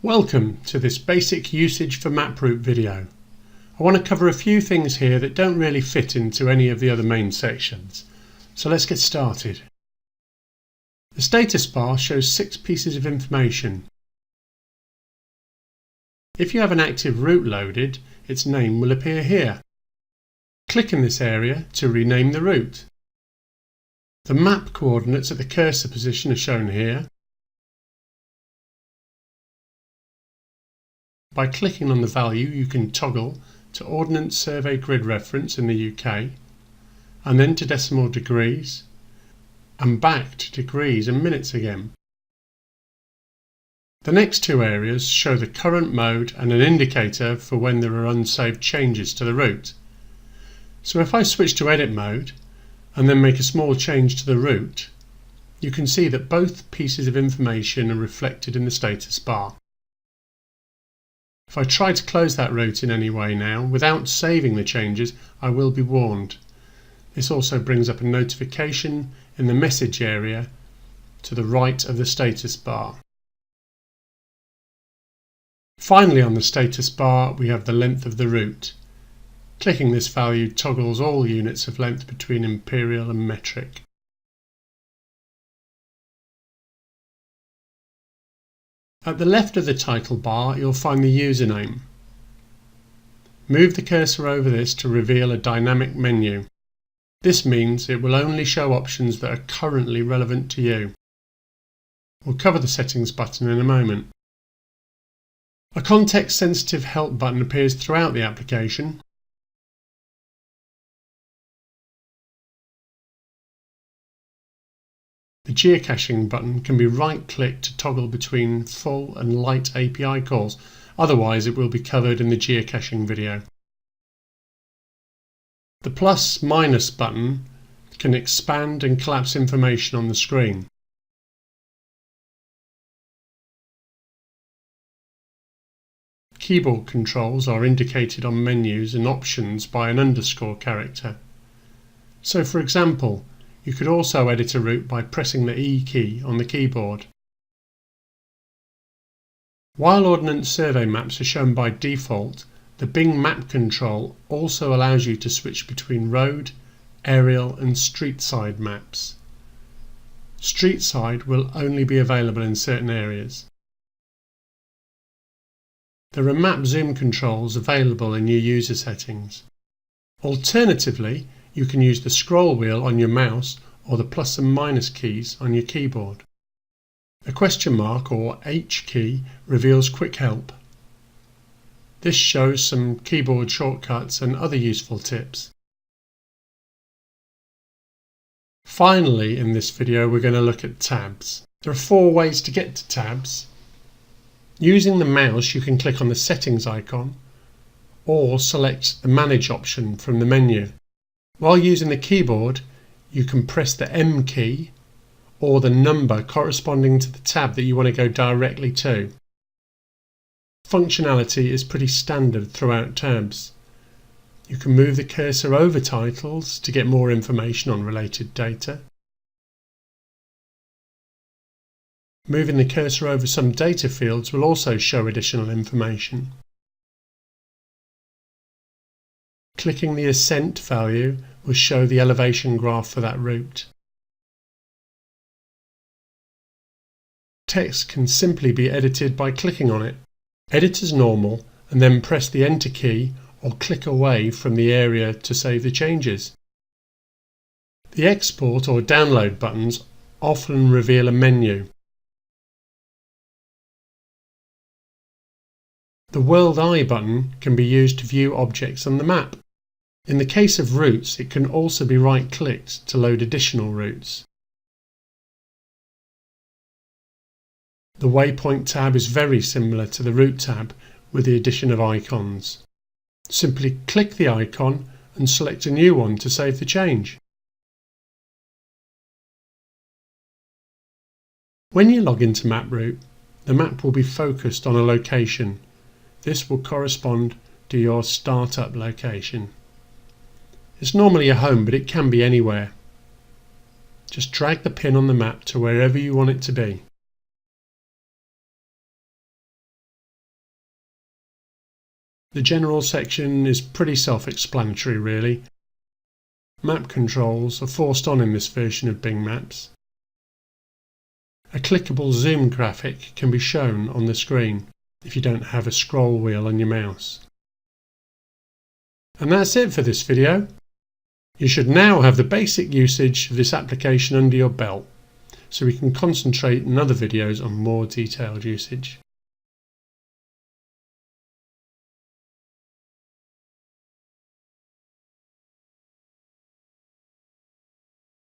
Welcome to this basic usage for mapRoute video. I want to cover a few things here that don't really fit into any of the other main sections. So let's get started. The status bar shows 6 pieces of information. If you have an active route loaded, its name will appear here. Click in this area to rename the route. The map coordinates at the cursor position are shown here. By clicking on the value, you can toggle to Ordnance Survey Grid Reference in the UK, and then to decimal degrees, and back to degrees and minutes again. The next two areas show the current mode and an indicator for when there are unsaved changes to the route. So if I switch to Edit mode and then make a small change to the route, you can see that both pieces of information are reflected in the status bar. If I try to close that route in any way now, without saving the changes, I will be warned. This also brings up a notification in the message area to the right of the status bar. Finally, on the status bar, we have the length of the route. Clicking this value toggles all units of length between imperial and metric. At the left of the title bar, you'll find the username. Move the cursor over this to reveal a dynamic menu. This means it will only show options that are currently relevant to you. We'll cover the settings button in a moment. A context-sensitive help button appears throughout the application. The geocaching button can be right-clicked to toggle between full and light API calls, otherwise it will be covered in the geocaching video. The plus/minus button can expand and collapse information on the screen. Keyboard controls are indicated on menus and options by an underscore character. So for example, you could also edit a route by pressing the E key on the keyboard. While Ordnance Survey maps are shown by default, the Bing Map control also allows you to switch between road, aerial and street side maps. Street side will only be available in certain areas. There are map zoom controls available in your user settings. Alternatively, you can use the scroll wheel on your mouse or the plus and minus keys on your keyboard. The question mark or H key reveals quick help. This shows some keyboard shortcuts and other useful tips. Finally, in this video, we're going to look at tabs. There are 4 ways to get to tabs. Using the mouse, you can click on the settings icon or select the manage option from the menu. While using the keyboard, you can press the M key or the number corresponding to the tab that you want to go directly to. Functionality is pretty standard throughout tabs. You can move the cursor over titles to get more information on related data. Moving the cursor over some data fields will also show additional information. Clicking the ascent value will show the elevation graph for that route. Text can simply be edited by clicking on it. Edit as normal and then press the Enter key or click away from the area to save the changes. The Export or Download buttons often reveal a menu. The World Eye button can be used to view objects on the map. In the case of routes, it can also be right-clicked to load additional routes. The Waypoint tab is very similar to the Route tab with the addition of icons. Simply click the icon and select a new one to save the change. When you log into mapRoute, the map will be focused on a location. This will correspond to your startup location. It's normally a home, but it can be anywhere. Just drag the pin on the map to wherever you want it to be. The general section is pretty self-explanatory really. Map controls are forced on in this version of Bing Maps. A clickable zoom graphic can be shown on the screen if you don't have a scroll wheel on your mouse. And that's it for this video. You should now have the basic usage of this application under your belt, so we can concentrate in other videos on more detailed usage.